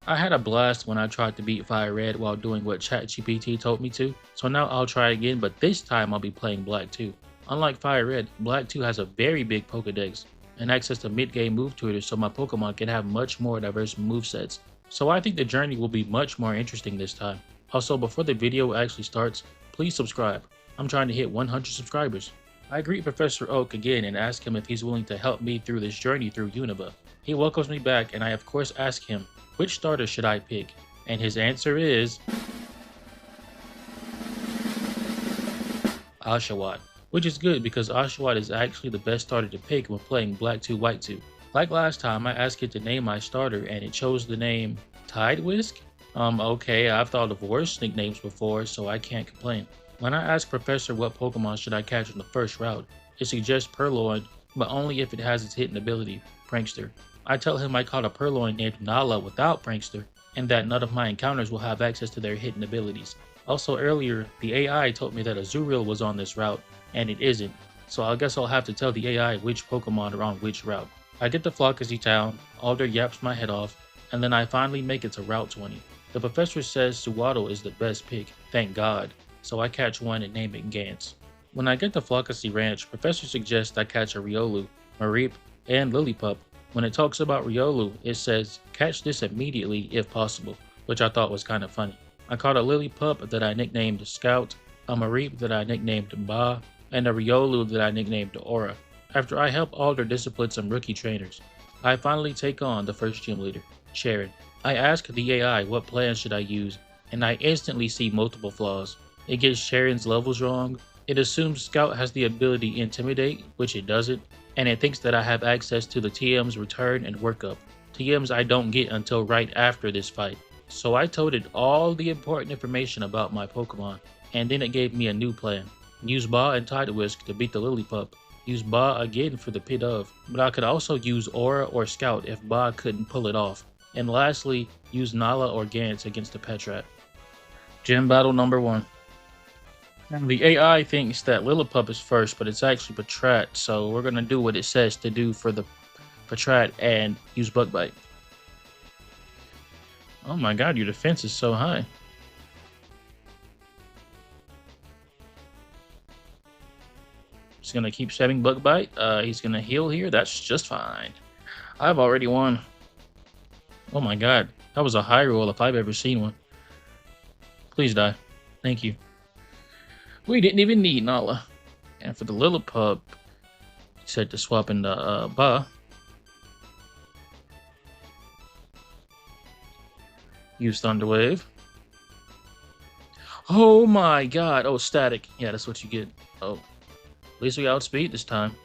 I had a blast when I tried to beat Fire Red while doing what ChatGPT told me to, so now I'll try again, but this time I'll be playing Black 2. Unlike Fire Red, Black 2 has a very big Pokedex and access to mid-game move tutors so my Pokemon can have much more diverse movesets. So I think the journey will be much more interesting this time. Also, before the video actually starts, please subscribe. I'm trying to hit 100 subscribers. I greet Professor Oak again and ask him if he's willing to help me through this journey through Unova. He welcomes me back and I of course ask him, which starter should I pick? And his answer is Oshawott, which is good because Oshawott is actually the best starter to pick when playing Black 2 White 2. Like last time, I asked it to name my starter and it chose the name Tidewisk? Okay, I've thought of worse nicknames before, so I can't complain. When I ask Professor what Pokemon should I catch on the first route, it suggests Purloin, but only if it has its hidden ability, Prankster. I tell him I caught a Purloin named Nala without Prankster, and that none of my encounters will have access to their hidden abilities. Also earlier, the AI told me that Azurill was on this route, and it isn't, so I guess I'll have to tell the AI which Pokemon are on which route. I get to Flockazy Town, Alder yaps my head off, and then I finally make it to Route 20. The professor says Suwaddle is the best pick, thank God, so I catch one and name it Gantz. When I get to Flockacy Ranch, Professor suggests I catch a Riolu, Mareep, and Lillipup. When it talks about Riolu, it says, catch this immediately if possible, which I thought was kind of funny. I caught a Lillipup that I nicknamed Scout, a Mareep that I nicknamed Ba, and a Riolu that I nicknamed Aura. After I help Alder discipline some rookie trainers, I finally take on the first gym leader, Sharon. I ask the AI what plan should I use, and I instantly see multiple flaws. It gets Sharon's levels wrong, it assumes Scout has the ability Intimidate, which it doesn't, and it thinks that I have access to the TM's return and workup, TMs I don't get until right after this fight. So I told it all the important information about my Pokemon, and then it gave me a new plan. Use Ba and Tidewisk to beat the Lillipup. Use Ba again for the Pit of, but I could also use Aura or Scout if Ba couldn't pull it off. And lastly, use Nala or Gantz against the Petrat. Gym battle number 1. And the AI thinks that Lillipup is first, but it's actually Patrat, so we're gonna do what it says to do for the Patrat and use Bug Bite. Oh my god, your defense is so high. He's gonna keep setting Bug Bite. He's gonna heal here. That's just fine. I've already won. Oh my god, that was a high roll if I've ever seen one. Please die. Thank you. We didn't even need Nala. And for the Lillipup, he said to swap into Ba. Use Thunder Wave. Oh my god. Oh, static. Yeah, that's what you get. Oh. At least we outspeed this time.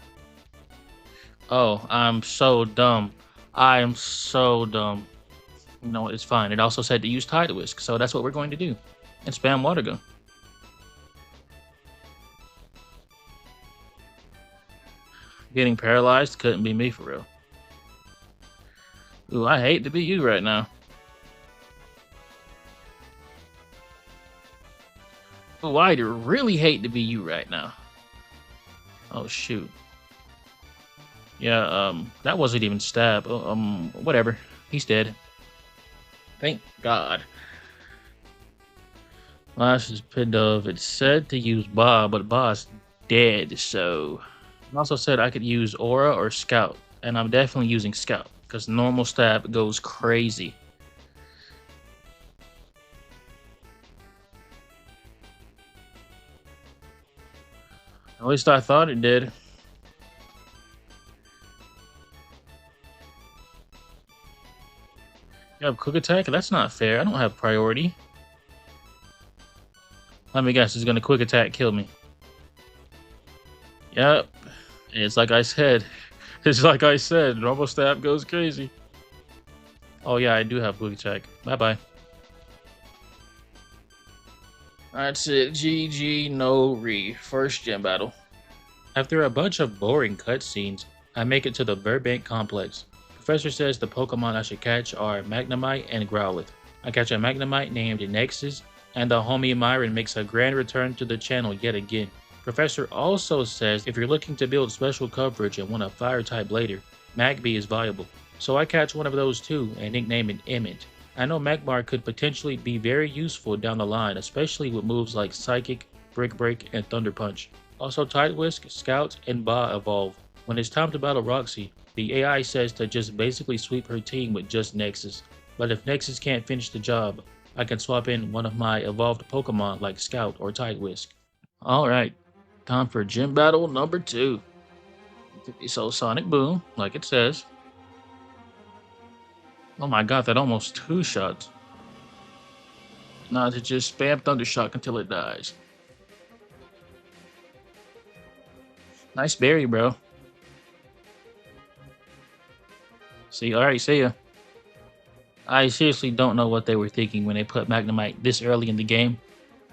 Oh, I'm so dumb. I am so dumb. No, it's fine. It also said to use Tidewisk, so that's what we're going to do. And spam Water Gun. Getting paralyzed couldn't be me for real. Ooh, I hate to be you right now. Ooh, I really hate to be you right now. Oh, shoot. Yeah, that wasn't even stab. Whatever. He's dead. Thank God. Last is Pidove. It said to use Ba, but Ba's dead, so... It also said I could use Aura or Scout, and I'm definitely using Scout, because normal stab goes crazy. At least I thought it did. You have Quick Attack? That's not fair. I don't have priority. Let me guess, it's gonna Quick Attack kill me. Yep. It's like I said. It's like I said. Normal stab goes crazy. Oh yeah, I do have Quick Attack. Bye-bye. That's it. GG, no re. First gym battle. After a bunch of boring cutscenes, I make it to the Burbank Complex. Professor says the Pokemon I should catch are Magnemite and Growlithe. I catch a Magnemite named Nexus, and the homie Myron makes a grand return to the channel yet again. Professor also says if you're looking to build special coverage and want a fire type later, Magby is viable. So I catch one of those too and nickname it Emmett. I know Magmar could potentially be very useful down the line, especially with moves like Psychic, Brick Break, and Thunder Punch. Also, Tide Whisk, Scout, and Ba evolve. When it's time to battle Roxy, the AI says to just basically sweep her team with just Nexus. But if Nexus can't finish the job, I can swap in one of my evolved Pokemon like Scout or Tide Whisk. Alright, time for gym battle number 2. So Sonic Boom, like it says. Oh my god, that almost 2 shots. Now to just spam Thundershock until it dies. Nice berry, bro. See, alright, see ya. I seriously don't know what they were thinking when they put Magnemite this early in the game.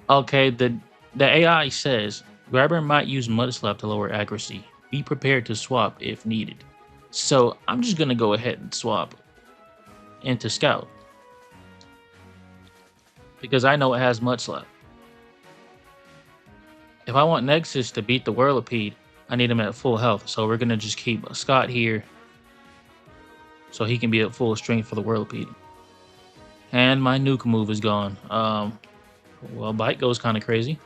Okay, the AI says Grabber might use Mud Slap to lower accuracy. Be prepared to swap if needed. So I'm just gonna go ahead and swap into Scout because I know it has Mud Slap. If I want Nexus to beat the Whirlipede, I need him at full health. So we're gonna just keep Scott here so he can be at full strength for the Whirlipede. And my nuke move is gone. Well, Bite goes kind of crazy.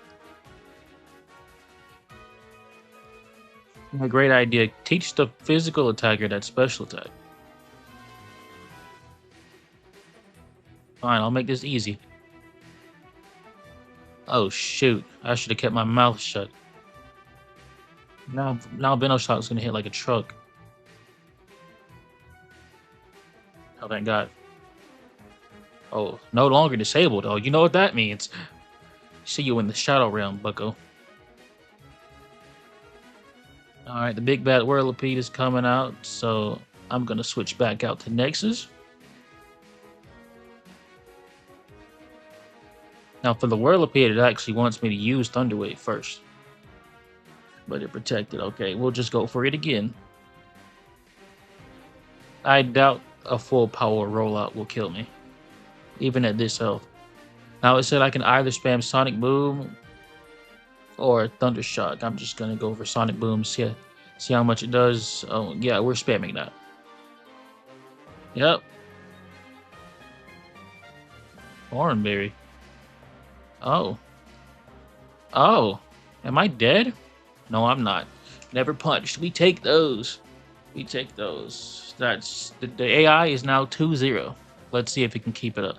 A great idea. Teach the physical attacker that special attack. Fine, I'll make this easy. Oh shoot! I should have kept my mouth shut. Now Venoshock's gonna hit like a truck. Oh thank God. Oh, no longer disabled. Oh, you know what that means. See you in the Shadow Realm, bucko. Alright, the big bad Whirlipede is coming out, so I'm gonna switch back out to Nexus. Now for the Whirlipede, it actually wants me to use Thunder Wave first. But it protected. Okay, we'll just go for it again. I doubt a full power rollout will kill me, even at this health. Now it said I can either spam Sonic Boom or Thunder Shock. I'm just gonna go for Sonic Boom, see how much it does. Oh yeah, we're spamming that. Yep. Oranberry. Oh. Oh. Am I dead? No, I'm not. Never punched. We take those. We take those. That's the AI is now 2-0. Let's see if we can keep it up.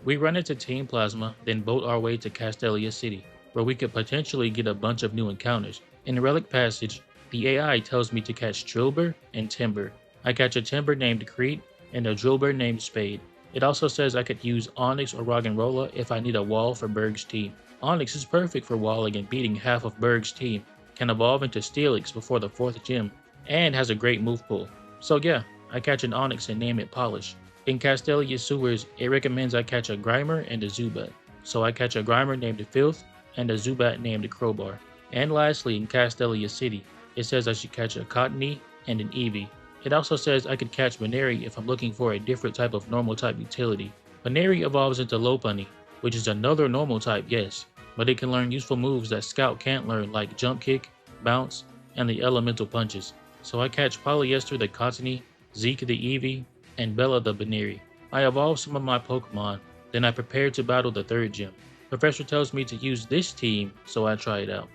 We run into Team Plasma, then boat our way to Castelia City, where we could potentially get a bunch of new encounters. In the Relic Passage, the AI tells me to catch Drilbur and Timber. I catch a Timber named Crete and a Drilbur named Spade. It also says I could use Onyx or Roggenrola if I need a wall for Berg's team. Onyx is perfect for walling and beating half of Berg's team, can evolve into Steelix before the 4th gym, and has a great move pool. So yeah, I catch an Onyx and name it Polish. In Castelia Sewers, it recommends I catch a Grimer and a Zubat. So I catch a Grimer named Filth and a Zubat named Crowbar. And lastly, in Castelia City, it says I should catch a Cottony and an Eevee. It also says I could catch Baneri if I'm looking for a different type of normal type utility. Baneri evolves into Lopunny, which is another normal type, yes, but it can learn useful moves that Scout can't learn like Jump Kick, Bounce, and the Elemental Punches. So I catch Polyester the Cottony, Zeke the Eevee, and Bella the Baneri. I evolve some of my Pokemon, then I prepare to battle the 3rd gym. Professor tells me to use this team, so I try it out.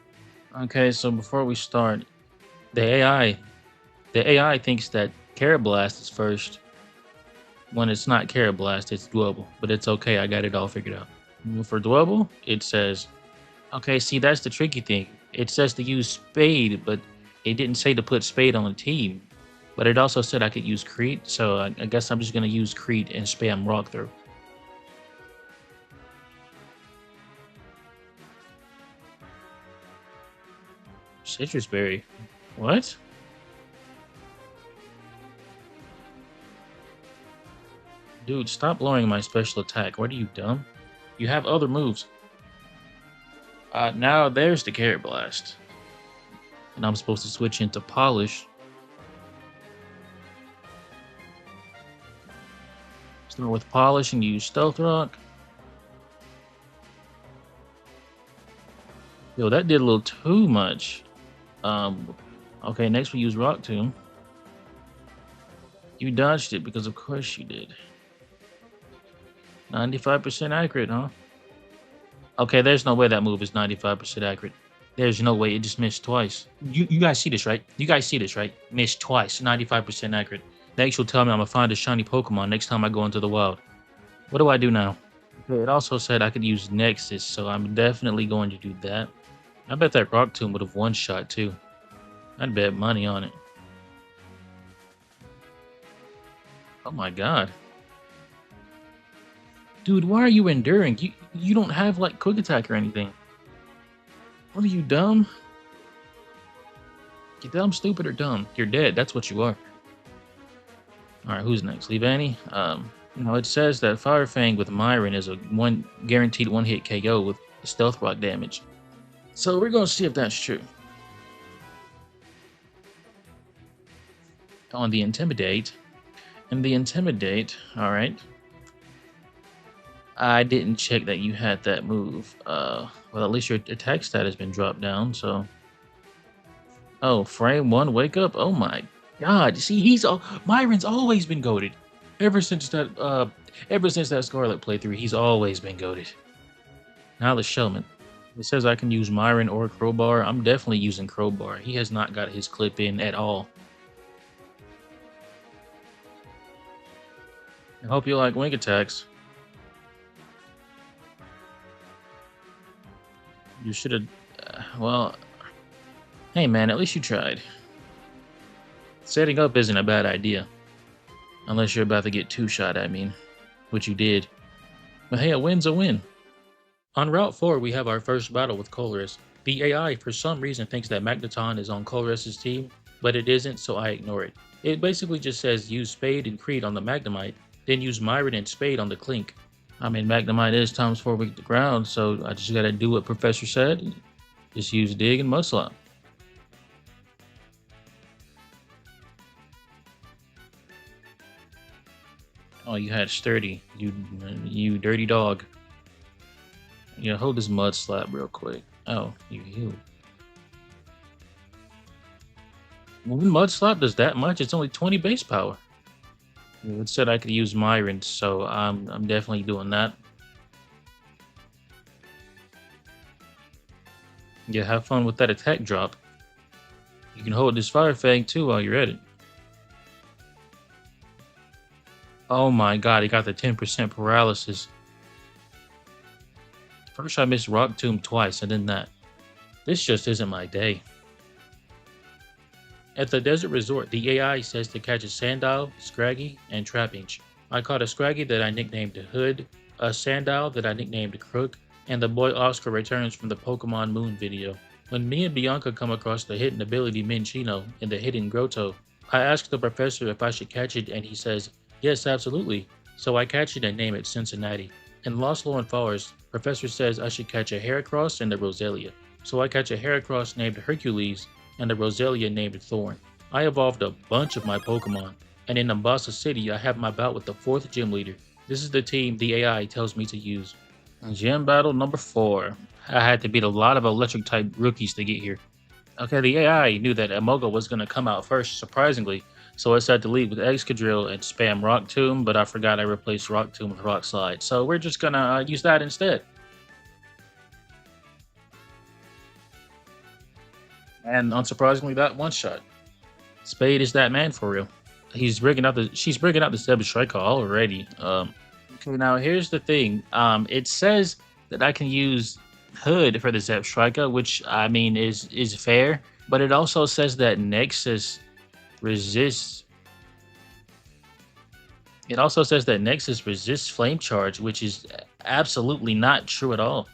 Okay, so before we start, the AI the AI thinks that Carablast is first. When it's not Carablast, it's Dwebble. But it's okay, I got it all figured out. For Dwebble, it says, okay, see, that's the tricky thing. It says to use Spade, but it didn't say to put Spade on the team. But it also said I could use Crete, so I guess I'm just going to use Crete and spam Rock Throw. Citrus Berry. What? Dude, stop lowering my special attack. What are you, dumb? You have other moves. Now there's the Carrot Blast. And I'm supposed to switch into Polish. Start with Polish and use Stealth Rock. Yo, that did a little too much. Okay, next we use Rock Tomb. You dodged it because of course you did. 95% accurate, huh? Okay, there's no way that move is 95% accurate. There's no way. It just missed twice. You guys see this, right? You guys see this, right? Missed twice. 95% accurate. Next, you'll tell me I'm gonna find a shiny Pokemon next time I go into the wild. What do I do now? Okay, it also said I could use Nexus, so I'm definitely going to do that. I bet that Rock Tomb would have one shot too. I'd bet money on it. Oh my god. Dude, why are you enduring? You don't have like quick attack or anything. What are you, dumb? You dumb, stupid, or dumb? You're dead. That's what you are. All right, who's next? Leavani. It says that Fire Fang with Myron is a guaranteed one hit KO with stealth rock damage. So we're gonna see if that's true. On the Intimidate, all right. I didn't check that you had that move. Well, at least your attack stat has been dropped down. So, oh, frame one, wake up. Oh my god! See, Myron's always been goated. Ever since that Scarlet playthrough, he's always been goated. Now let's show him. It says I can use Myron or Crowbar. I'm definitely using Crowbar. He has not got his clip in at all. I hope you like wing attacks. You should have. Well, hey man, at least you tried. Setting up isn't a bad idea. Unless you're about to get two-shot, I mean. Which you did. But hey, a win's a win. On Route 4, we have our first battle with Colress. The AI, for some reason, thinks that Magneton is on Colress's team, but it isn't, so I ignore it. It basically just says use Spade and Creed on the Magnemite, then use Myron and Spade on the Clink. I mean, Magnemite is times 4 weak to ground, so I just gotta do what Professor said. Just use Dig and Mudslap. Oh, you had Sturdy. You dirty dog. Yeah, hold this Mudslap real quick. Oh, you healed. When Mudslap does that much, it's only 20 base power. It said I could use Myron, so I'm definitely doing that. Yeah, have fun with that attack drop. You can hold this Fire Fang too while you're at it. Oh my god, he got the 10% paralysis. First I missed Rock Tomb twice, and then that. This just isn't my day. At the desert resort, the AI says to catch a Sandile, Scraggy, and Trapinch. I caught a Scraggy that I nicknamed Hood, a Sandile that I nicknamed Crook, and the boy Oscar returns from the Pokemon Moon video. When me and Bianca come across the hidden ability Minccino in the hidden grotto, I ask the professor if I should catch it and he says, yes, absolutely. So I catch it and name it Cincinnati. In Lost Lore and Forest, Professor says I should catch a Heracross and a Roselia. So I catch a Heracross named Hercules and a Roselia named Thorn. I evolved a bunch of my Pokemon, and in Mombasa City I have my bout with the 4th gym leader. This is the team the AI tells me to use. Gym battle number 4. I had to beat a lot of electric type rookies to get here. Okay, the AI knew that Amoga was going to come out first, surprisingly, so I said to lead with Excadrill and spam Rock Tomb, but I forgot I replaced Rock Tomb with Rock Slide, so we're just gonna use that instead. And unsurprisingly, that one shot. Spade is that man for real. She's breaking out the Zeb Striker already. Okay, now here's the thing. It says that I can use Hood for the Zeb Striker, which I mean is fair, but it also says that Nexus resists. It also says that Nexus resists Flame Charge, which is absolutely not true at all.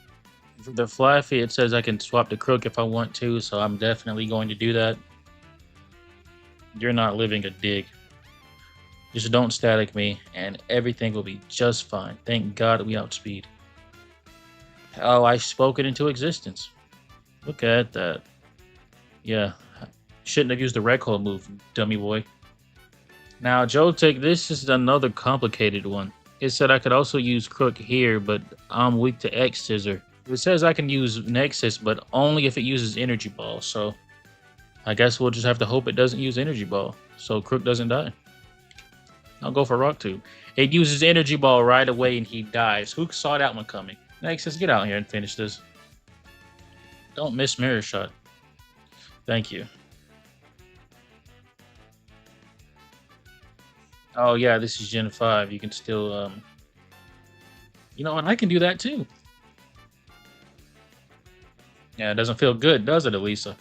For the Flaffy, it says I can swap the Crook if I want to, so I'm definitely going to do that. You're not living a dig. Just don't static me, and everything will be just fine. Thank God we outspeed. Oh, I spoke it into existence. Look at that. Yeah, shouldn't have used the Red Hole move, dummy boy. Now, Joltik, this is another complicated one. It said I could also use Crook here, but I'm weak to X Scissor. It says I can use Nexus, but only if it uses Energy Ball, so I guess we'll just have to hope it doesn't use Energy Ball, so Crook doesn't die. I'll go for Rock Tube. It uses Energy Ball right away and he dies. Who saw that one coming? Next, let's get out here and finish this. Don't miss Mirror Shot. Thank you. Oh yeah, this is Gen 5. You can still you know what, I can do that too. Yeah, it doesn't feel good, does it, Elisa?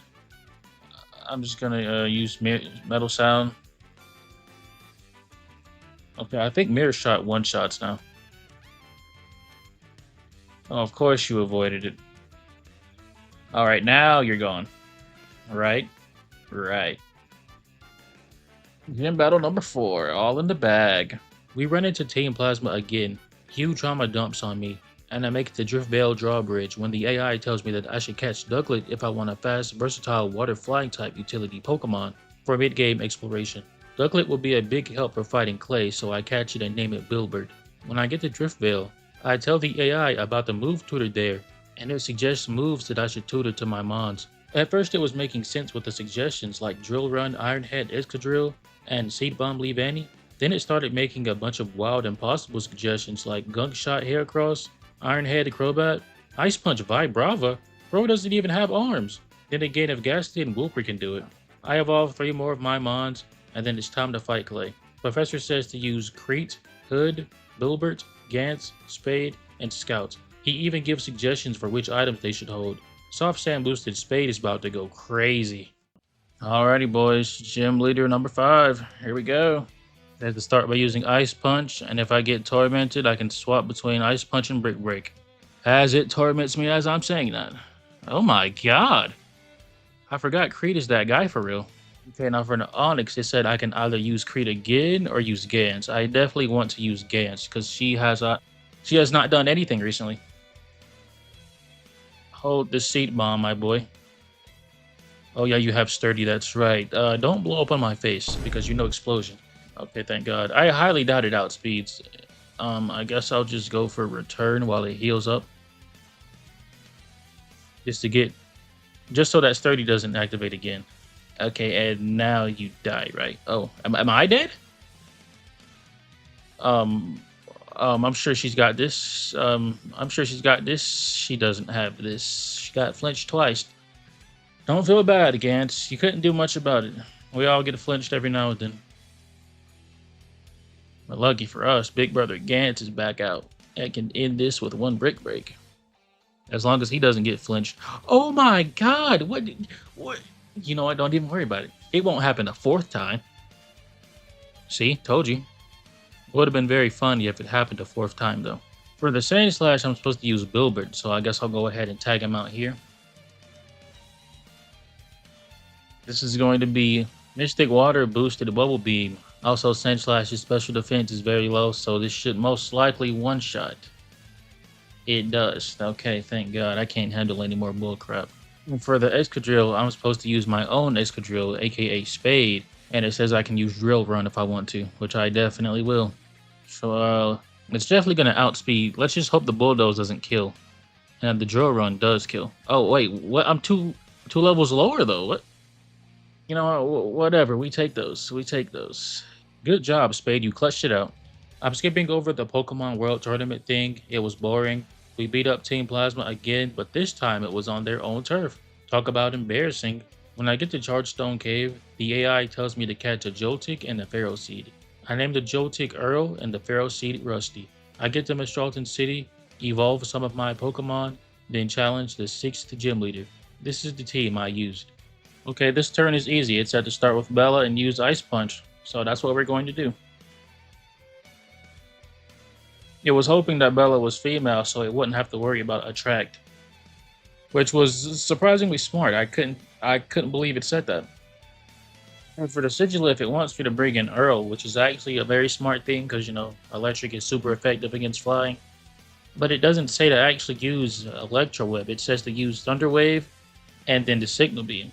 I'm just gonna use Metal Sound. Okay, I think Mirror Shot one-shots now. Oh, of course you avoided it. Alright, now you're gone. Right? Right. Gym battle number 4, all in the bag. We run into Team Plasma again. Huge trauma dumps on me, and I make it to Drift Veil Drawbridge when the AI tells me that I should catch Ducklet if I want a fast, versatile water flying type utility Pokemon for mid-game exploration. Ducklet will be a big help for fighting Clay, so I catch it and name it Bilbert. When I get to Drift Veil, I tell the AI about the move tutor there, and it suggests moves that I should tutor to my Mons. At first it was making sense with the suggestions like Drill Run, Iron Head, Excadrill, and Seed Bomb Leavanny. Then it started making a bunch of wild impossible suggestions like Gunk Shot Heracross, Iron Head Crobat, Ice Punch Vibrava. Bro doesn't even have arms. Then again, if Gastly and Wooper can do it. I evolve 3 more of my Mons, and then it's time to fight Clay. Professor says to use Crete, Hood, Bilbert, Gantz, Spade, and Scout. He even gives suggestions for which items they should hold. Soft Sand Boosted Spade is about to go crazy. Alrighty, boys. Gym leader number 5. Here we go. I have to start by using Ice Punch, and if I get tormented, I can swap between Ice Punch and Brick Break. As it torments me as I'm saying that. Oh my god. I forgot Creed is that guy for real. Okay, now for an Onyx, it said I can either use Creed again or use Gans. I definitely want to use Gans because she has not done anything recently. Hold the Seed Bomb, my boy. Oh yeah, you have Sturdy, that's right. Don't blow up on my face because you know explosion. Okay, thank God. I highly doubt it outspeeds. I guess I'll just go for return while it heals up. Just so that Sturdy doesn't activate again. Okay, and now you die, right? Oh, am I dead? I'm sure she's got this. I'm sure she's got this. She doesn't have this. She got flinched twice. Don't feel bad, Gantz. You couldn't do much about it. We all get flinched every now and then. But lucky for us, Big Brother Gantz is back out and can end this with 1 Brick Break. As long as he doesn't get flinched. Oh my god! What? You know what? Don't even worry about it. It won't happen a 4th time. See? Told you. Would have been very funny if it happened a 4th time, though. For the Sand Slash, I'm supposed to use Bilbert, so I guess I'll go ahead and tag him out here. This is going to be Mystic Water boosted Bubble Beam. Also, Sand Slash's special defense is very low, so this should most likely one-shot. It does. Okay, thank God. I can't handle any more bullcrap. For the Excadrill, I'm supposed to use my own Excadrill, aka Spade, and it says I can use Drill Run if I want to, which I definitely will. So, it's definitely going to outspeed. Let's just hope the Bulldoze doesn't kill. And the Drill Run does kill. Oh, wait, what? I'm two levels lower, though. What? You know, whatever. We take those. We take those. Good job, Spade. You clutched it out. I'm skipping over the Pokemon World Tournament thing. It was boring. We beat up Team Plasma again, but this time it was on their own turf. Talk about embarrassing. When I get to Chargestone Cave, the AI tells me to catch a Joltik and a Pharaoh Seed. I name the Joltik Earl and the Pharaoh Seed Rusty. I get to Mistralton City, evolve some of my Pokemon, then challenge the 6th gym leader. This is the team I used. Okay, this turn is easy. It's had to start with Bella and use Ice Punch, so that's what we're going to do. It was hoping that Bella was female so it wouldn't have to worry about Attract. Which was surprisingly smart. I couldn't believe it said that. And for the Sigilyph, it wants me to bring in Earl, which is actually a very smart thing because, you know, Electric is super effective against flying. But it doesn't say to actually use Electro Web. It says to use Thunder Wave and then the Signal Beam.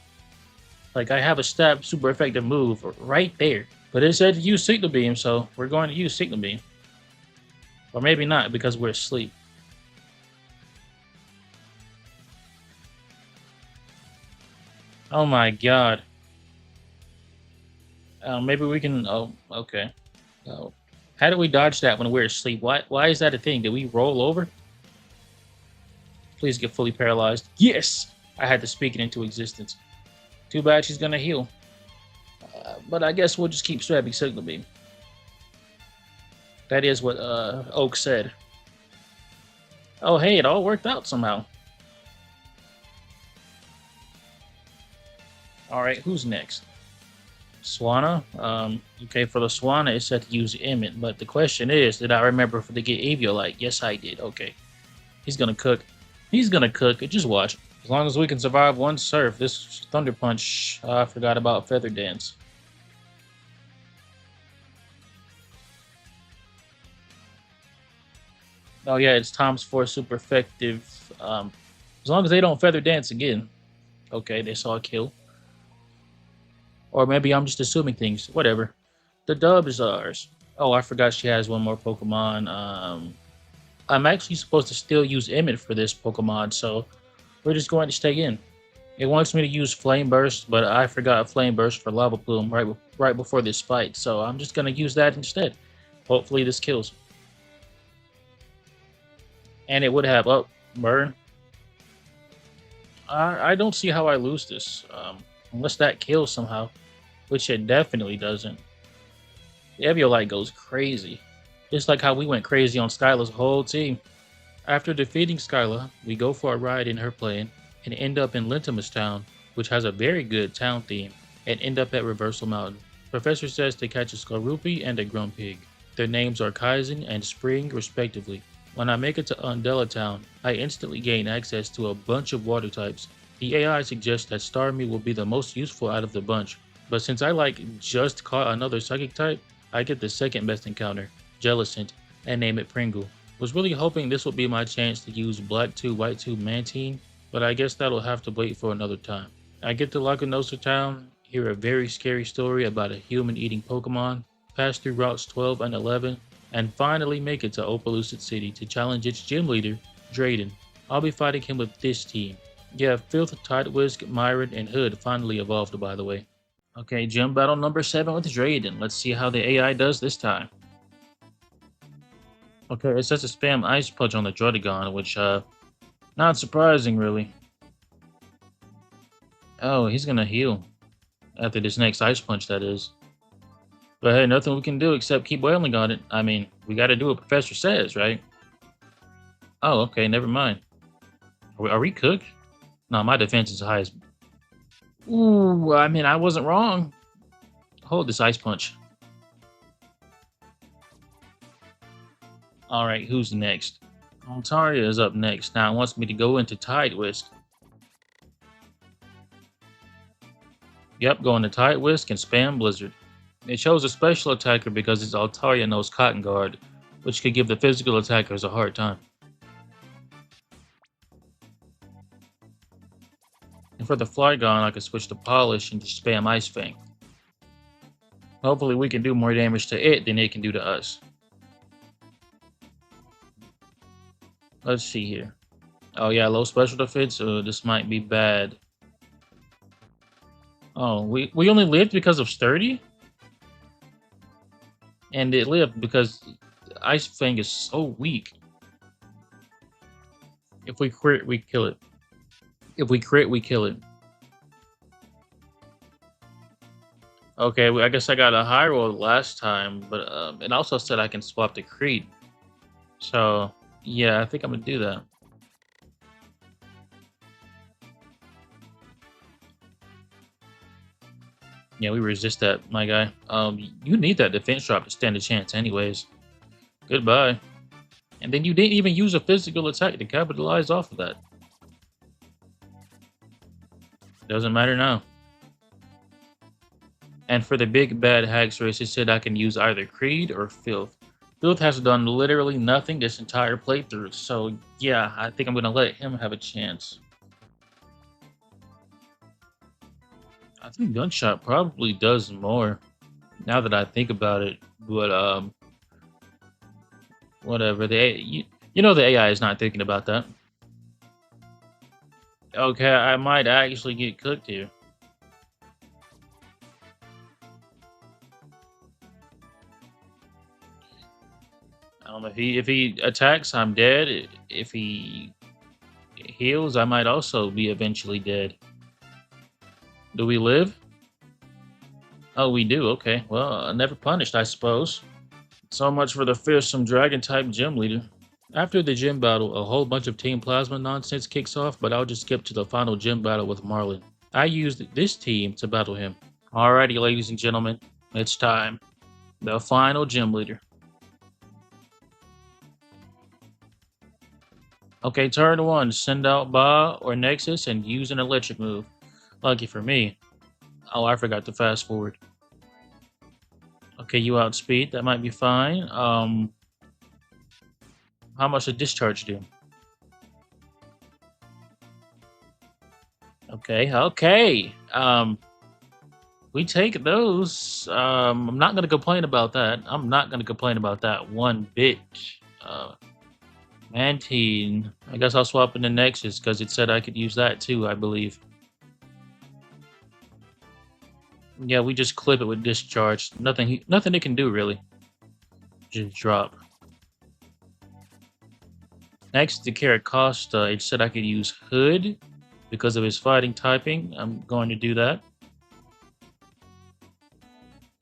Like, I have a stab super effective move right there. But it said to use Signal Beam, so we're going to use Signal Beam. Or maybe not, because we're asleep. Oh my god. Maybe we can... Oh, okay. Oh. How do we dodge that when we're asleep? Why is that a thing? Did we roll over? Please get fully paralyzed. Yes! I had to speak it into existence. Too bad she's gonna heal. But I guess we'll just keep strapping Signal Beam. That is what Oak said. Oh, hey, it all worked out somehow. All right, who's next? Swanna. Okay, for the Swanna, it said to use Emmett, but the question is, did I remember to get Aviolite? Yes, I did. Okay, he's gonna cook. He's gonna cook. Just watch. As long as we can survive one surf, this Thunder Punch. I forgot about Feather Dance. Oh yeah, it's Tom's Force super effective. As long as they don't Feather Dance again. Okay, they saw a kill. Or maybe I'm just assuming things. Whatever. The dub is ours. Oh, I forgot she has one more Pokemon. I'm actually supposed to still use Emmett for this Pokemon, so we're just going to stay in. It wants me to use Flame Burst, but I forgot Flame Burst for Lava Plume right before this fight, so I'm just gonna use that instead. Hopefully this kills. And it would have burn. I don't see how I lose this, unless that kills somehow, which it definitely doesn't. The Eviolite goes crazy, just like how we went crazy on Skyla's whole team. After defeating Skyla, we go for a ride in her plane and end up in Lentimus Town, which has a very good town theme, and end up at Reversal Mountain. Professor says to catch a Skorupi and a Grumpig. Their names are Kaizen and Spring, respectively. When I make it to Undella Town, I instantly gain access to a bunch of water types. The AI suggests that Starmie will be the most useful out of the bunch, but since I just caught another psychic type, I get the second best encounter, Jellicent, and name it Pringle. Was really hoping this would be my chance to use Black 2 White 2 Mantine, but I guess that'll have to wait for another time. I get to Laganosa Town, hear a very scary story about a human-eating Pokemon, pass through routes 12 and 11, and finally make it to Opelucid City to challenge its gym leader, Drayden. I'll be fighting him with this team. Yeah, Filth, Tidewhisk, Myron, and Hood finally evolved, by the way. Okay, gym battle number 7 with Drayden. Let's see how the AI does this time. Okay, it says to spam Ice Punch on the Druddigon, which, not surprising, really. Oh, he's gonna heal. After this next Ice Punch, that is. But hey, nothing we can do except keep wailing on it. I mean, we gotta do what Professor says, right? Oh, okay, never mind. Are we cooked? No, my defense is high as... Ooh, I mean, I wasn't wrong. Hold this Ice Punch. Alright, who's next? Altaria is up next. Now it wants me to go into Tidewhisk. Yep, go into Tidewhisk and spam Blizzard. It shows a special attacker because its Altaria knows Cotton Guard, which could give the physical attackers a hard time. And for the Flygon, I can switch to Polish and just spam Ice Fang. Hopefully we can do more damage to it than it can do to us. Let's see here. Oh yeah, low special defense, so this might be bad. Oh, we only lived because of Sturdy? And it lived because Ice Fang is so weak. If we crit, we kill it. If we crit, we kill it. Okay, well, I guess I got a high roll last time, but it also said I can swap to Creed. So, yeah, I think I'm gonna do that. Yeah, we resist that, my guy. You need that defense drop to stand a chance anyways. Goodbye. And then you didn't even use a physical attack to capitalize off of that. Doesn't matter now. And for the big bad hacks race, it said I can use either Creed or Filth. Filth has done literally nothing this entire playthrough, so yeah, I think I'm gonna let him have a chance. I think Gunshot probably does more, now that I think about it, but whatever. You know the AI is not thinking about that. Okay, I might actually get cooked here. If he attacks, I'm dead. If he heals, I might also be eventually dead. Do we live? Oh, we do. Okay. Well, never punished, I suppose. So much for the fearsome dragon type gym leader. After the gym battle, a whole bunch of Team Plasma nonsense kicks off, but I'll just skip to the final gym battle with Marlin. I used this team to battle him. Alrighty, ladies and gentlemen, it's time. The final gym leader. Okay, turn one, send out Ba or Nexus and use an electric move. Lucky for me. Oh, I forgot to fast forward. Okay, you outspeed, that might be fine. How much did discharge do? Okay. We take those. I'm not gonna complain about that. I'm not gonna complain about that one bit. Uh, Mantine. I guess I'll swap in the Nexus because it said I could use that too, I believe. Yeah, we just clip it with discharge. Nothing it can do really. Just drop. Next, to Carrot Costa, it said I could use Hood because of his fighting typing. I'm going to do that.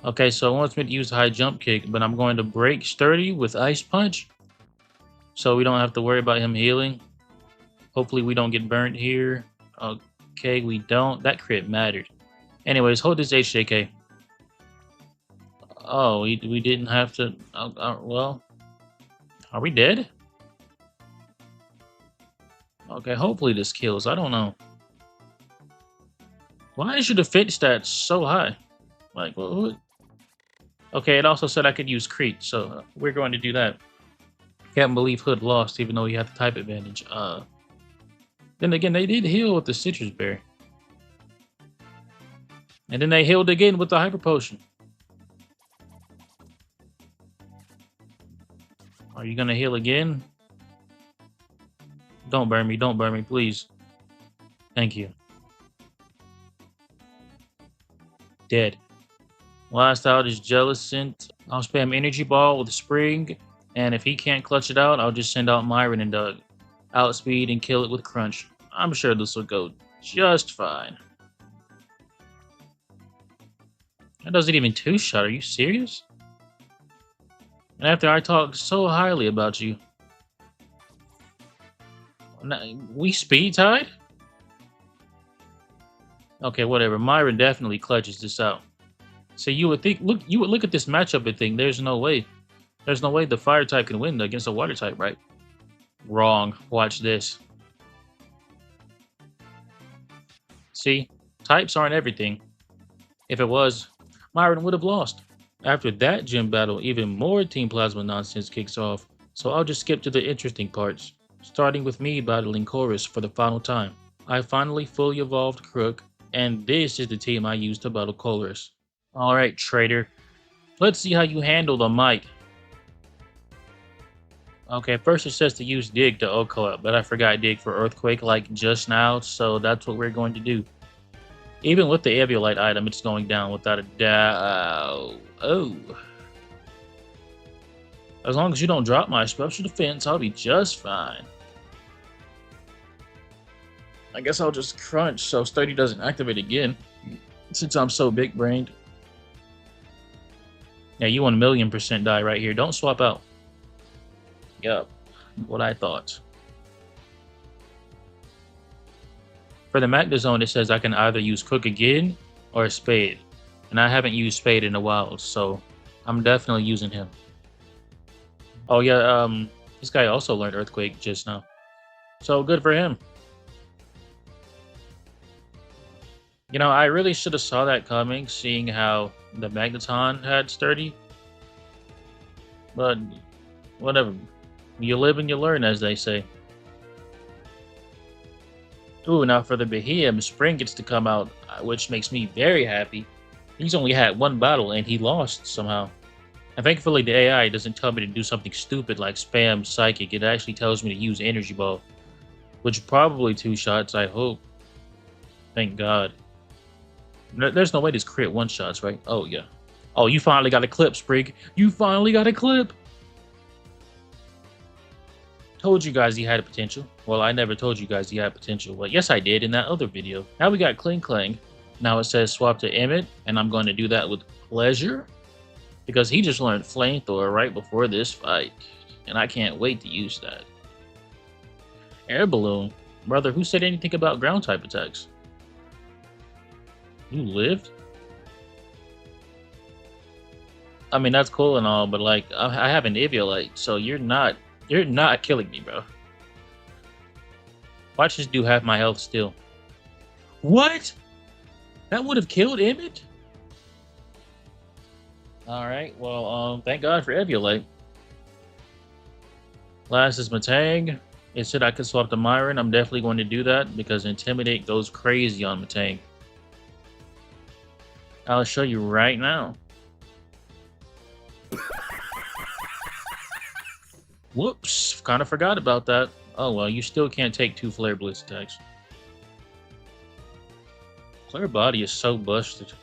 Okay, so it wants me to use high jump kick, but I'm going to break sturdy with ice punch, so we don't have to worry about him healing. Hopefully we don't get burnt here. Okay, we don't. That crit mattered. Anyways, hold this HJK. Oh, we didn't have to. Well, are we dead? Okay, hopefully this kills. I don't know. Why is your defense stats so high? Like, what? Okay, it also said I could use Crete, so we're going to do that. Can't believe Hood lost, even though he had the type advantage. Then again, they did heal with the Citrus Berry. And then they healed again with the Hyper Potion. Are you gonna heal again? Don't burn me, please. Thank you. Dead. Last out is Jellicent. I'll spam Energy Ball with Spring, and if he can't clutch it out, I'll just send out Myron and Doug. Outspeed and kill it with Crunch. I'm sure this will go just fine. That doesn't even two-shot, are you serious? And after I talked so highly about you. We speed tied? Okay, whatever. Myron definitely clutches this out. So you would look at this matchup and think there's no way. There's no way the fire type can win against a water type, right? Wrong. Watch this. See? Types aren't everything. If it was, Myron would have lost. After that gym battle, even more Team Plasma nonsense kicks off, so I'll just skip to the interesting parts, starting with me battling Chorus for the final time. I finally fully evolved Crook, and this is the team I used to battle Chorus. Alright, traitor. Let's see how you handle the might. Okay, first it says to use Dig to Oko, but I forgot Dig for Earthquake like just now, so that's what we're going to do. Even with the Eviolite item, it's going down without a doubt. Oh. As long as you don't drop my special defense, I'll be just fine. I guess I'll just crunch so Sturdy doesn't activate again, since I'm so big-brained. Yeah, you 1,000,000% die right here. Don't swap out. Yup, what I thought. For the Magna Zone, it says I can either use Cook again or Spade. And I haven't used Spade in a while, so I'm definitely using him. Oh yeah, this guy also learned Earthquake just now. So good for him. You know, I really should have saw that coming, seeing how the Magneton had Sturdy. But whatever. You live and you learn, as they say. Ooh, now for the Behem, Spring gets to come out, which makes me very happy. He's only had one battle and he lost somehow. And thankfully the AI doesn't tell me to do something stupid like spam Psychic. It actually tells me to use Energy Ball. Which probably 2 shots, I hope. Thank God. There's no way this crit 1 shots, right? Oh, yeah. Oh, you finally got a clip, Sprig. You finally got a clip! Told you guys he had a potential. Well, I never told you guys he had potential. Well, yes, I did in that other video. Now we got Kling Klang. Now it says swap to Emmett, and I'm going to do that with pleasure because he just learned Flamethrower right before this fight, and I can't wait to use that. Air Balloon. Brother, who said anything about ground type attacks? You lived? I mean, that's cool and all, but like, I have an Eviolite, so you're not killing me, bro. Watch this do half my health still. What? That would have killed Emmett? Alright, well, thank God for Eviolite. Last is Matang. It said I could swap to Myron. I'm definitely going to do that because Intimidate goes crazy on Matang. I'll show you right now. Whoops, kind of forgot about that. Oh well, you still can't take 2 Flare Blitz attacks. Flare Body is so busted.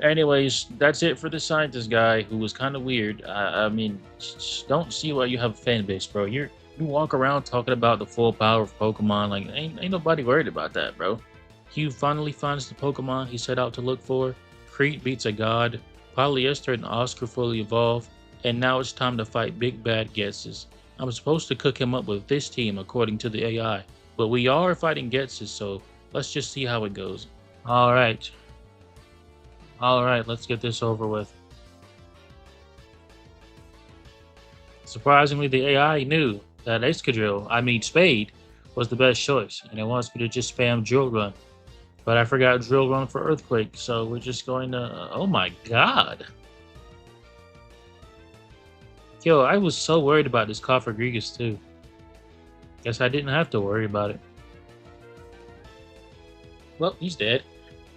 Anyways, that's it for the scientist guy who was kind of weird. I mean, just don't see why you have a fan base, bro. You walk around talking about the full power of Pokemon. Like, ain't nobody worried about that, bro. Hugh finally finds the Pokemon he set out to look for. Crete beats a god. Polyester and Oscar fully evolve. And now it's time to fight Big Bad Getsis. I'm supposed to cook him up with this team according to the AI. But we are fighting Getsis, so let's just see how it goes. Alright, let's get this over with. Surprisingly, the AI knew that Spade, was the best choice, and it wants me to just spam Drill Run. But I forgot Drill Run for Earthquake, so we're just going to... oh my god! Yo, I was so worried about this Cofagrigus too. Guess I didn't have to worry about it. Well, he's dead.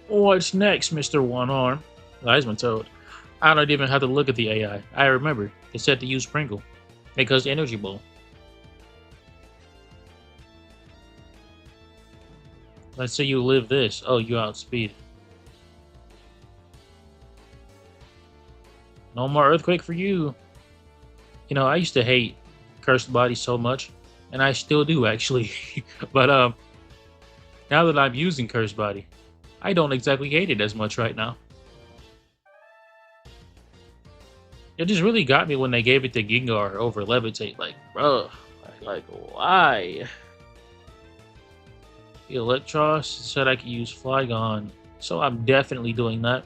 What's next, Mr. One Arm? Heisman Toad. I don't even have to look at the AI. I remember. It said to use Pringle. Because Energy Ball. Let's say you live this. Oh, you outspeed. No more Earthquake for you. You know, I used to hate Cursed Body so much, and I still do actually. But now that I'm using Cursed Body, I don't exactly hate it as much right now. It just really got me when they gave it to Gengar over Levitate. Like, bro, like why? The Electros said I could use Flygon, so I'm definitely doing that.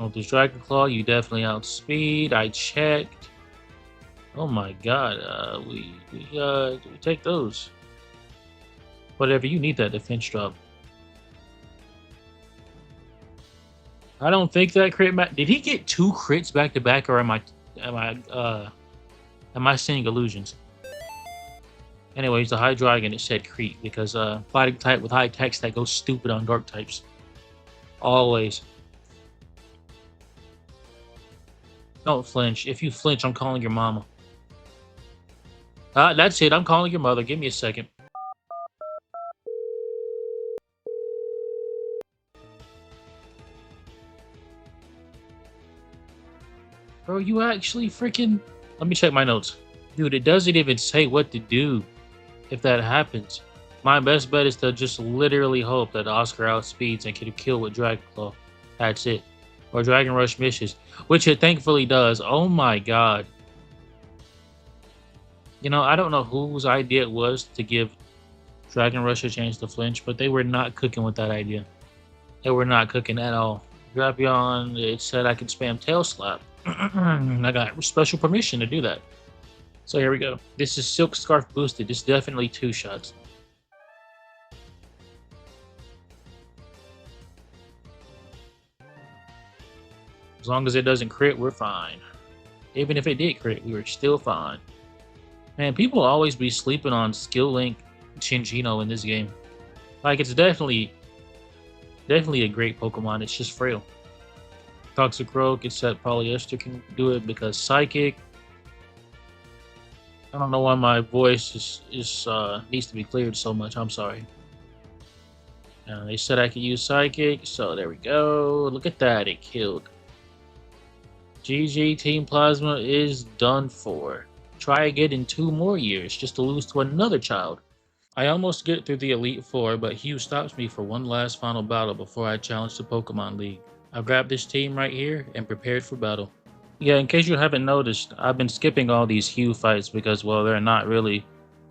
With this Dragon Claw, you definitely outspeed. I checked. Oh my god, we take those. Whatever, you need that defense drop. I don't think that crit did he get 2 crits back to back, or am I seeing illusions? Anyways, the Hydreigon, it said Crete because fighting type with high text that goes stupid on dark types. Always. Don't flinch. If you flinch, I'm calling your mama. That's it. I'm calling your mother. Give me a second. Bro, you actually freaking... Let me check my notes. Dude, it doesn't even say what to do if that happens. My best bet is to just literally hope that Oscar outspeeds and can kill with Dragon Claw. That's it. Or Dragon Rush misses, which it thankfully does. Oh my god. You know, I don't know whose idea it was to give Dragon Rush a chance to flinch, but they were not cooking with that idea. They were not cooking at all. Drapion, it said I could spam Tail Slap. I got special permission to do that. So here we go. This is Silk Scarf boosted. It's definitely 2 shots. As long as it doesn't crit, we're fine. Even if it did crit, we were still fine. Man, people always be sleeping on Skill Link Chinchino in this game. Like, it's definitely a great Pokemon. It's just frail. Toxicroak, it said Polyester can do it because Psychic. I don't know why my voice needs to be cleared so much. I'm sorry. They said I could use Psychic, so there we go. Look at that, it killed. GG, Team Plasma is done for. Try again in 2 more years just to lose to another child. I almost get through the Elite Four, but Hugh stops me for one last final battle before I challenge the Pokemon League. I've grabbed this team right here and prepared for battle. Yeah, in case you haven't noticed, I've been skipping all these Hugh fights because, well, they're not really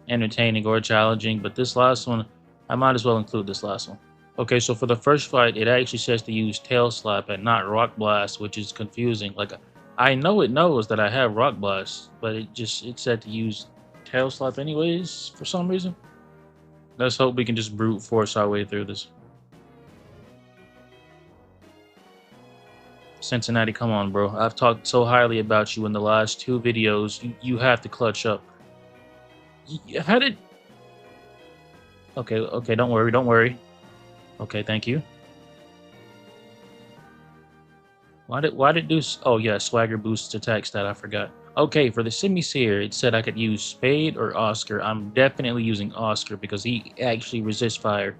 entertaining or challenging, but this last one, I might as well include this last one. Okay, so for the first fight, it actually says to use Tail Slap and not Rock Blast, which is confusing. Like, I know it knows that I have Rock Blast, but it said to use Tail Slap anyways for some reason. Let's hope we can just brute force our way through this. Cincinnati, come on, bro. I've talked so highly about you in the last 2 videos. You have to clutch up. How did... Okay, don't worry. Okay, thank you. Why did do... Oh, yeah, Swagger boosts attack stat, I forgot. Okay, for the Simisear, it said I could use Spade or Oscar. I'm definitely using Oscar because he actually resists fire,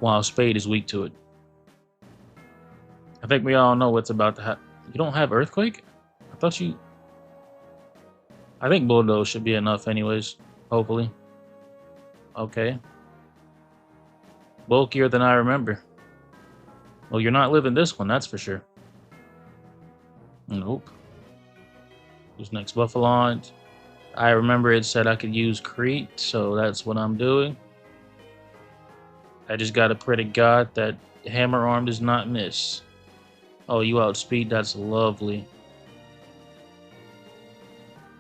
while Spade is weak to it. I think we all know what's about to happen. You don't have Earthquake? I thought you... I think Bulldoze should be enough anyways, hopefully. Okay. Bulkier than I remember. Well, you're not living this one, that's for sure. Nope. Who's next? Buffalon. I remember it said I could use Crete, so that's what I'm doing. I just gotta pray to God that Hammer Arm does not miss. Oh, you outspeed, that's lovely.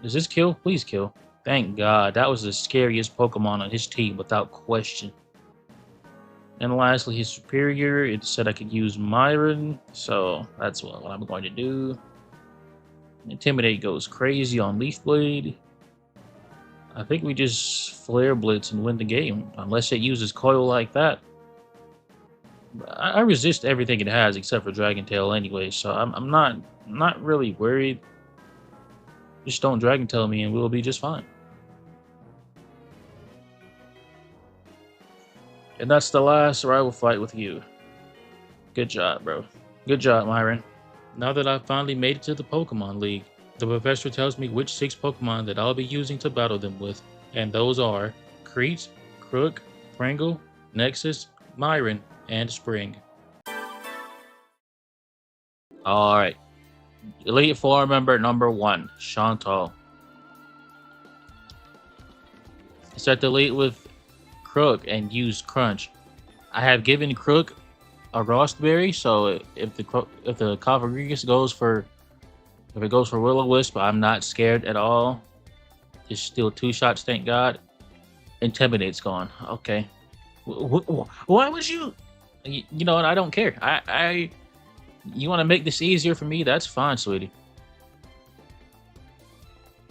Does this kill? Please kill. Thank God. That was the scariest Pokemon on his team, without question. And lastly, his superior, it said I could use Myron, so that's what I'm going to do. Intimidate goes crazy on Leaf Blade. I think we just Flare Blitz and win the game, unless it uses Coil like that. I resist everything it has except for Dragon Tail anyway, so I'm not really worried. Just don't Dragon Tail me and we'll be just fine. And that's the last rival fight with you. Good job, bro. Good job, Myron. Now that I've finally made it to the Pokemon League, the professor tells me which 6 Pokemon that I'll be using to battle them with, and those are Crete, Crook, Pringle, Nexus, Myron, and Spring. Alright. Elite Four member number 1, Chantal. Set the lead with Crook and use Crunch. I have given Crook a Rostberry, so if the Cofagrigus goes for Will-O-Wisp, I'm not scared at all. Just still 2 shots, thank God. Intimidate's gone. Okay. Why would you? You know what? I don't care. You want to make this easier for me? That's fine, sweetie.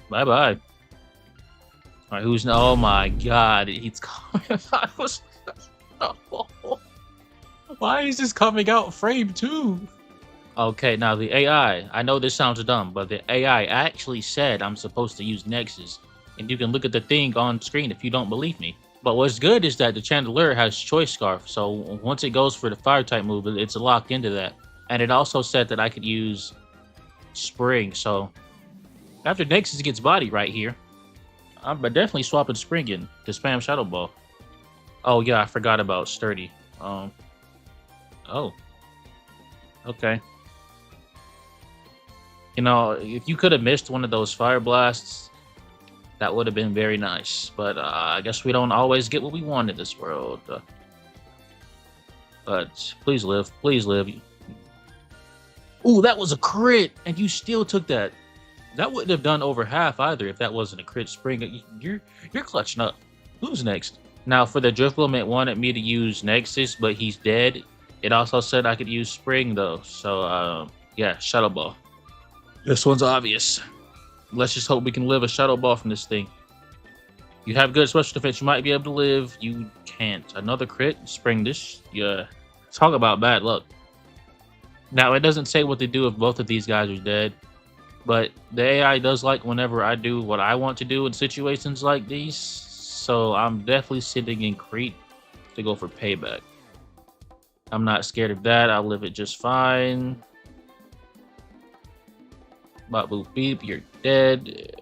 Bye bye. All right, who's? Oh my God, he's coming. Why is this coming out frame 2? Okay, now the AI. I know this sounds dumb, but the AI actually said I'm supposed to use Nexus, and you can look at the thing on screen if you don't believe me. But what's good is that the Chandelure has Choice Scarf, so once it goes for the Fire type move, it's locked into that. And it also said that I could use Spring, so after Nexus gets body right here, I'm definitely swapping Spring in to spam Shadow Ball. Oh yeah, I forgot about Sturdy. Oh. Okay. You know, if you could have missed one of those Fire Blasts, that would have been very nice. But I guess we don't always get what we want in this world. But please live. Please live. Ooh, that was a crit, and you still took that. That wouldn't have done over half either if that wasn't a crit. Spring. You're clutching up. Who's next? Now, for the Drifloon, it wanted me to use Nexus, but he's dead. It also said I could use Spring, though. So, yeah, Shadow Ball. This one's obvious. Let's just hope we can live a Shadow Ball from this thing. You have good special defense. You might be able to live. You can't. Another crit? Spring this? Yeah. Talk about bad luck. Now, it doesn't say what to do if both of these guys are dead. But the AI does like whenever I do what I want to do in situations like these. So I'm definitely sitting in Crete to go for payback. I'm not scared of that. I'll live it just fine. Bop boop beep, you're dead.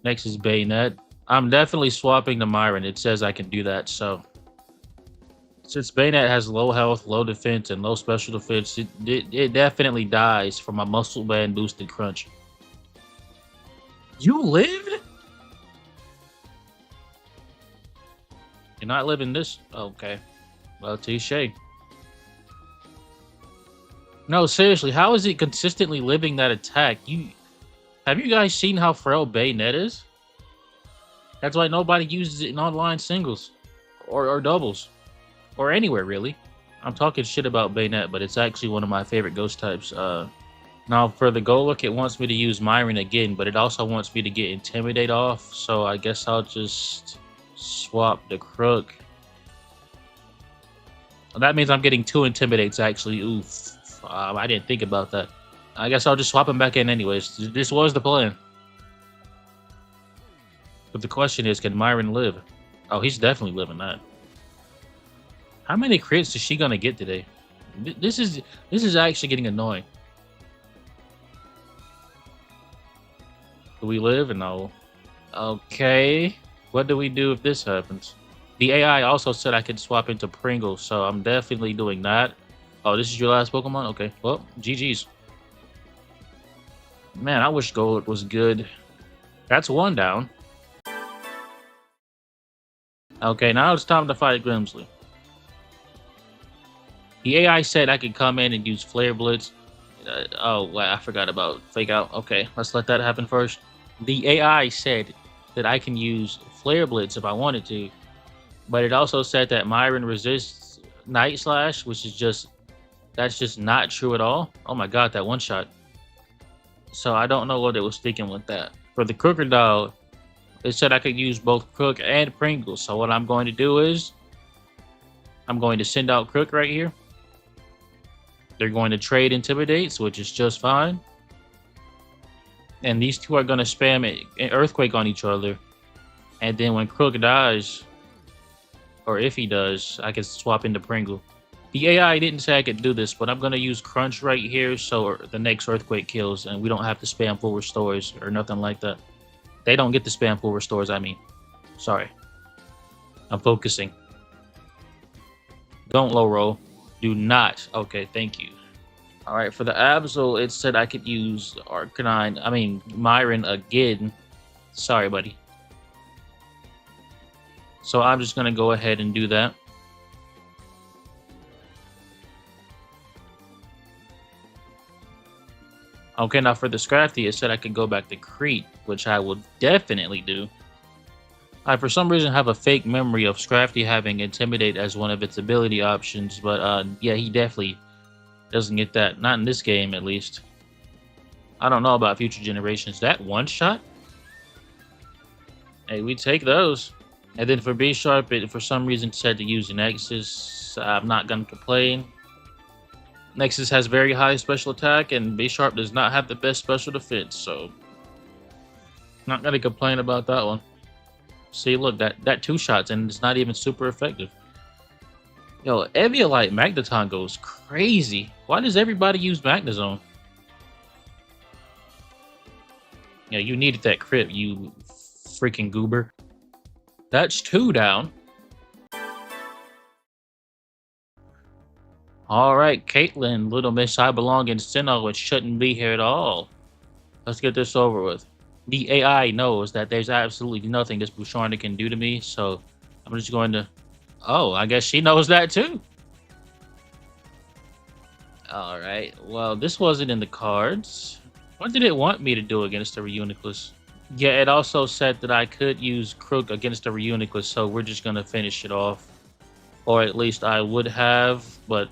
Next is Bayonet. I'm definitely swapping to Myron. It says I can do that, so since Bayonet has low health, low defense, and low special defense, it definitely dies from my muscle band boosted crunch. You lived? You're not living this? Okay. Well, touche. No, seriously, how is it consistently living that attack? Have you guys seen how frail Bayonet is? That's why nobody uses it in online singles or doubles or anywhere really. I'm talking shit about Bayonet, but it's actually one of my favorite ghost types. Now for the Golok, it wants me to use Myron again, but it also wants me to get Intimidate off. So I guess I'll just swap the Crook. That means I'm getting 2 Intimidates actually. Oof. I didn't think about that. I guess I'll just swap him back in anyways. This was the plan. But the question is, can Myron live? Oh, he's definitely living that. How many crits is she gonna get today? This is actually getting annoying. Do we live? No. Okay. What do we do if this happens? The AI also said I could swap into Pringles, so I'm definitely doing that. Oh, this is your last Pokemon? Okay. Well, GG's. Man, I wish Gold was good. That's 1 down. Okay, now it's time to fight Grimsley. The AI said I could come in and use Flare Blitz. Oh, wow, I forgot about Fake Out. Okay, let's let that happen first. The AI said that I can use Flare Blitz if I wanted to, but it also said that Myron resists Night Slash, which is that's just not true at all. Oh my god, that one shot. So I don't know what it was thinking with that. For the Crocodile, it said I could use both Crook and Pringles. So what I'm going to do is I'm going to send out Crook right here. They're going to trade Intimidates, which is just fine. And these two are going to spam an Earthquake on each other. And then when Crook dies, or if he does, I can swap into Pringle. The AI didn't say I could do this, but I'm going to use Crunch right here so the next Earthquake kills and we don't have to spam full restores or nothing like that. They don't get to spam full restores, I mean. Sorry. I'm focusing. Don't low roll. Do not. Okay, thank you. Alright, for the Absol, it said I could use Myron again. Sorry, buddy. So I'm just going to go ahead and do that. Okay, now for the Scrafty, it said I could go back to Crete, which I will definitely do. I, for some reason, have a fake memory of Scrafty having Intimidate as one of its ability options, but yeah, he definitely doesn't get that. Not in this game, at least. I don't know about future generations. That one shot? Hey, we take those. And then for B-Sharp, it for some reason said to use Nexus. I'm not going to complain. Nexus has very high special attack, and B-Sharp does not have the best special defense, so not going to complain about that one. See, look, that 2 shots, and it's not even super effective. Yo, Eviolite Magneton goes crazy. Why does everybody use Magnezone? Yeah, you needed that crit, you freaking goober. That's 2 down. Alright, Caitlyn, Little Miss I Belong in Sinnoh and shouldn't be here at all. Let's get this over with. The AI knows that there's absolutely nothing this Boucharna can do to me, so I'm just going to... Oh, I guess she knows that too. Alright, well, this wasn't in the cards. What did it want me to do against the Reuniclus? Yeah, it also said that I could use Crook against the Reuniclus, so we're just going to finish it off. Or at least I would have, but...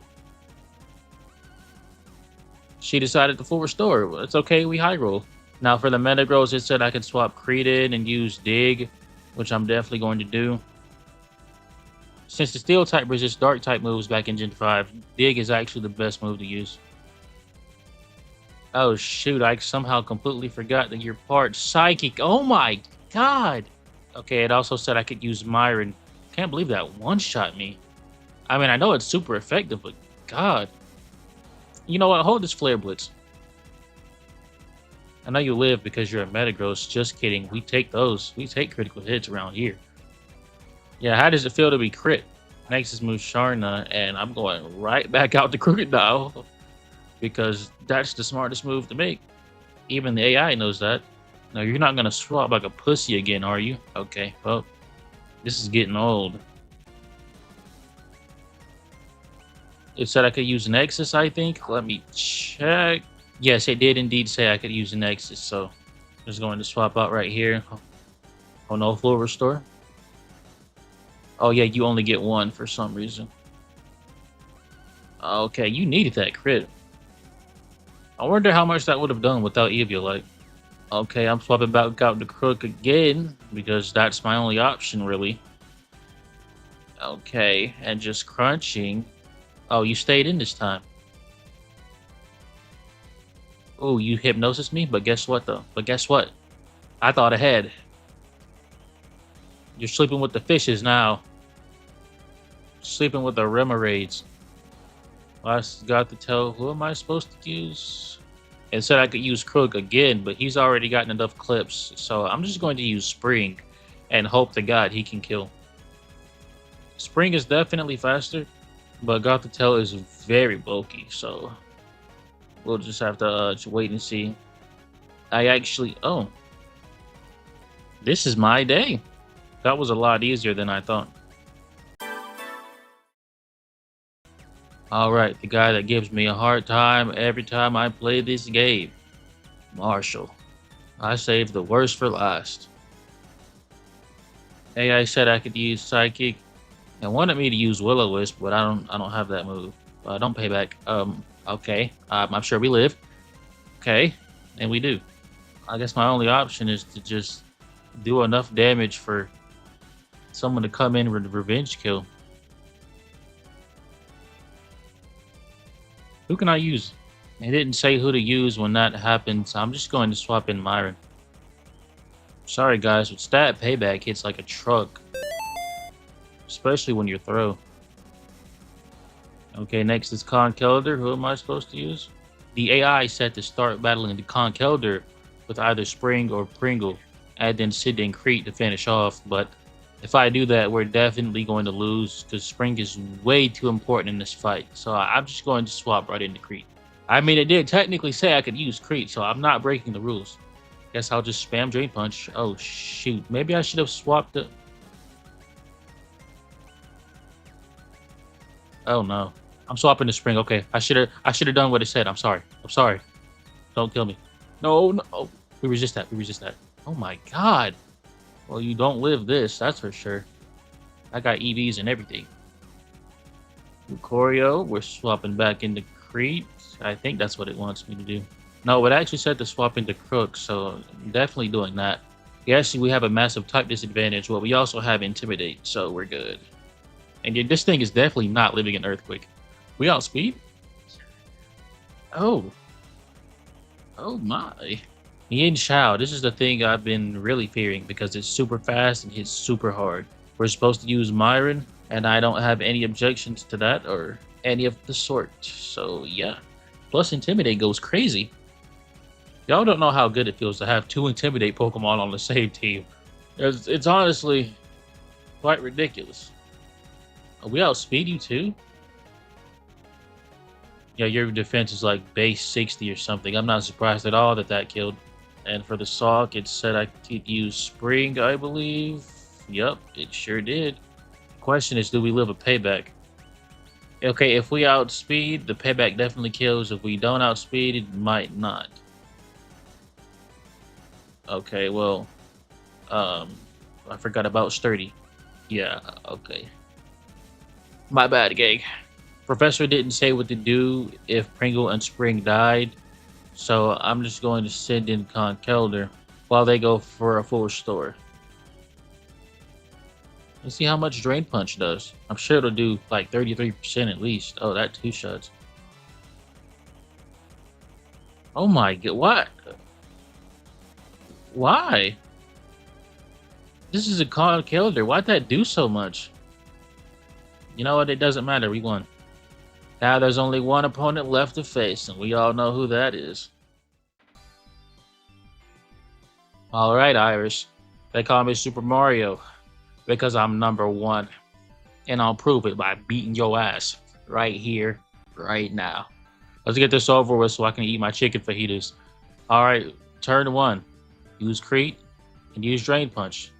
she decided to full restore. It's okay, we high roll. Now for the Metagross, it said I could swap Creed in and use Dig, which I'm definitely going to do. Since the Steel type resists Dark type moves back in Gen 5, Dig is actually the best move to use. Oh shoot, I somehow completely forgot that you're part Psychic. Oh my god! Okay, it also said I could use Myron. Can't believe that one-shot me. I mean, I know it's super effective, but god. You know what? Hold this Flare Blitz. I know you live because you're a Metagross. Just kidding. We take those. We take critical hits around here. Yeah, how does it feel to be crit? Next is Musharna, and I'm going right back out to Crocodile because that's the smartest move to make. Even the AI knows that. No, you're not gonna swap like a pussy again, are you? Okay, well, this is getting old. It said I could use Nexus, I think. Let me check. Yes, it did indeed say I could use a Nexus, so I'm just going to swap out right here. Oh no, full restore. Oh yeah, you only get one for some reason. Okay, you needed that crit. I wonder how much that would have done without Eviolite. Okay, I'm swapping back out to Crook again because that's my only option, really. Okay, and just crunching. Oh, you stayed in this time. Oh, you hypnosis me, but guess what though? But guess what? I thought ahead. You're sleeping with the fishes now. Sleeping with the Remoraid's. I got to tell who am I supposed to use? It said I could use Crook again, but he's already gotten enough clips, so I'm just going to use Spring and hope to God he can kill. Spring is definitely faster, but Gothitelle is very bulky, so we'll just have to wait and see. I actually, oh, this is my day. That was a lot easier than I thought. All right, the guy that gives me a hard time every time I play this game, Marshall. I saved the worst for last. AI said I could use Psychic and wanted me to use Will-O-Wisp, but I don't have that move. Don't pay back. Okay. I'm sure we live. Okay, and we do. I guess my only option is to just do enough damage for someone to come in with a revenge kill. Who can I use? It didn't say who to use when that happened, so I'm just going to swap in Myron. Sorry guys, but stat payback hits like a truck. Especially when you throw. Okay, next is Conkeldurr. Who am I supposed to use? The AI said to start battling the Conkeldurr with either Spring or Pringle, and then Sid and Crete to finish off, but if I do that, we're definitely going to lose because Spring is way too important in this fight. So I'm just going to swap right into Crete. I mean, it did technically say I could use Crete, so I'm not breaking the rules. Guess I'll just spam Drain Punch. Oh, shoot. Maybe I should have swapped it. Oh, no. I'm swapping to Spring. Okay, I should have done what it said. I'm sorry. I'm sorry. Don't kill me. No, no. Oh, we resist that. We resist that. Oh, my God. Well, you don't live this, that's for sure. I got EVs and everything. Lucario, we're swapping back into Crete. I think that's what it wants me to do. No, it actually said to swap into Crook, so I'm definitely doing that. Yes, we have a massive type disadvantage, but we also have Intimidate, so we're good. And this thing is definitely not living in Earthquake. We outspeed? Oh. Oh my. Yin Shao, this is the thing I've been really fearing because it's super fast and hits super hard. We're supposed to use Myron, and I don't have any objections to that or any of the sort. So yeah. Plus Intimidate goes crazy. Y'all don't know how good it feels to have two Intimidate Pokemon on the same team. It's honestly quite ridiculous. We outspeed you too? Yeah, your defense is like base 60 or something. I'm not surprised at all that killed. And for the Salk, it said I could use Spring, I believe. Yep, it sure did. The question is, do we live a payback? Okay, if we outspeed, the payback definitely kills. If we don't outspeed, it might not. Okay, well, I forgot about Sturdy. Yeah, okay. My bad, gang. Professor didn't say what to do if Pringle and Spring died. So I'm just going to send in Conkeldurr while they go for a full restore. Let's see how much Drain Punch does. I'm sure it'll do like 33% at least. Oh, that 2-shots. Oh my god, what? Why? This is a Conkeldurr. Why'd that do so much? You know what? It doesn't matter. We won. Now there's only one opponent left to face, and we all know who that is. All right, Irish. They call me Super Mario because I'm number one. And I'll prove it by beating your ass right here, right now. Let's get this over with so I can eat my chicken fajitas. All right, turn one. Use Crete and use Drain Punch.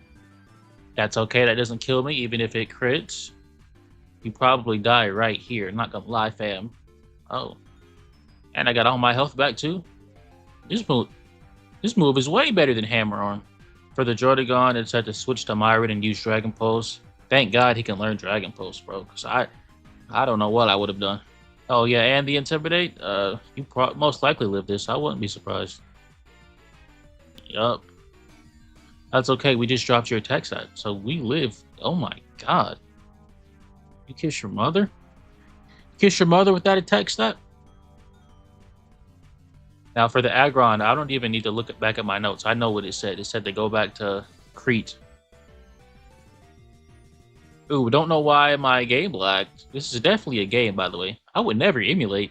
That's okay. That doesn't kill me, even if it crits. You probably die right here. Not gonna lie, fam. Oh, and I got all my health back too. This move, this move is way better than Hammer Arm. For the Jordagon, it's had to switch to Myron and use Dragon Pulse. Thank God he can learn Dragon Pulse, bro. Cause I don't know what I would have done. Oh yeah, and the Intimidate. You most likely live this. I wouldn't be surprised. Yup. That's okay. We just dropped your attack stat, so we live. Oh my God. You kiss your mother? Kiss your mother with that attack stat? Now for the Aggron, I don't even need to look back at my notes. I know what it said. It said to go back to Crete. Ooh, don't know why my game lagged. This is definitely a game, by the way. I would never emulate.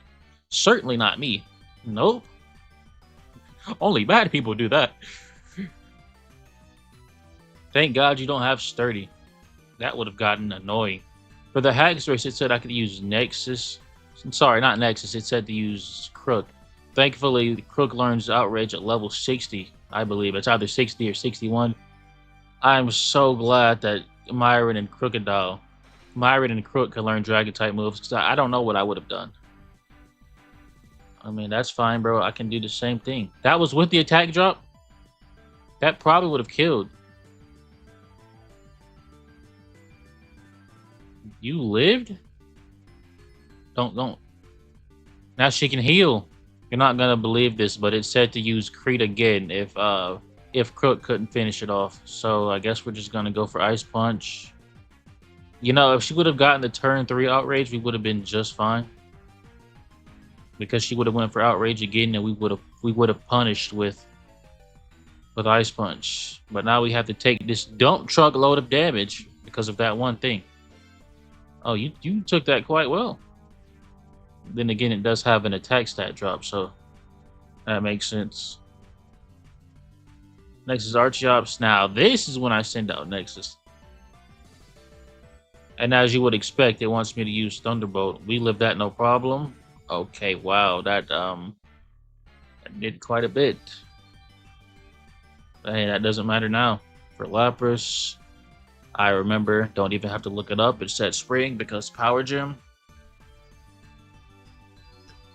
Certainly not me. Nope. Only bad people do that. Thank God you don't have Sturdy. That would have gotten annoying. For the Hags race, it said I could use Nexus. Sorry, not Nexus. It said to use Crook. Thankfully, Crook learns Outrage at level 60, I believe. It's either 60 or 61. I'm so glad that Myron and Crook can learn Dragon type moves, because I don't know what I would have done. I mean, that's fine, bro. I can do the same thing. That was with the attack drop? That probably would have killed. You lived? Don't. Now she can heal. You're not gonna believe this, but it said to use Crete again if Crook couldn't finish it off. So I guess we're just gonna go for Ice Punch. You know, if she would have gotten the turn 3 Outrage, we would have been just fine. Because she would have went for Outrage again, and we would have punished with Ice Punch. But now we have to take this dump truck load of damage because of that one thing. Oh, you took that quite well. Then again, it does have an attack stat drop, so that makes sense. Next is Archeops. Now, this is when I send out Nexus. And as you would expect, it wants me to use Thunderbolt. We live that no problem. Okay, wow, that did quite a bit. But hey, that doesn't matter now. For Lapras, I remember, don't even have to look it up. It said Spring because Power Gem.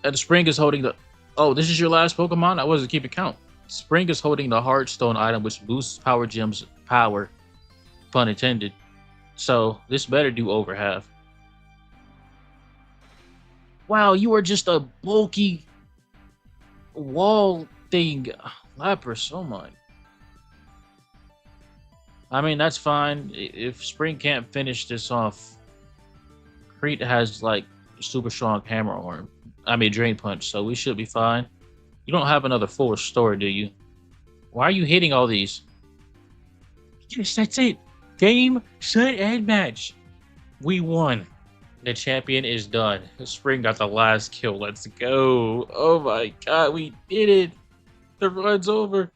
And Spring is holding the... Oh, this is your last Pokemon? I wasn't keeping count. Spring is holding the Heartstone item, which boosts Power Gem's power. Pun intended. So, this better do over half. Wow, you are just a bulky wall thing. Lapras, oh my. I mean, that's fine. If Spring can't finish this off, Crete has, like, super strong Hammer Arm. I mean, Drain Punch, so we should be fine. You don't have another full restore, do you? Why are you hitting all these? Yes, that's it. Game, set, and match. We won. The champion is done. Spring got the last kill. Let's go. Oh my God, we did it. The run's over.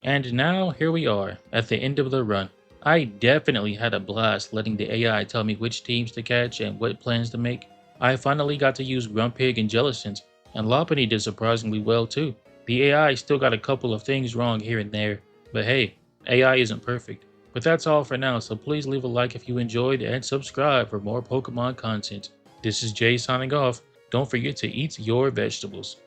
And now, here we are, at the end of the run. I definitely had a blast letting the AI tell me which teams to catch and what plans to make. I finally got to use Grumpig and Jellicent, and Lopunny did surprisingly well too. The AI still got a couple of things wrong here and there, but hey, AI isn't perfect. But that's all for now, so please leave a like if you enjoyed and subscribe for more Pokemon content. This is Jay signing off. Don't forget to eat your vegetables.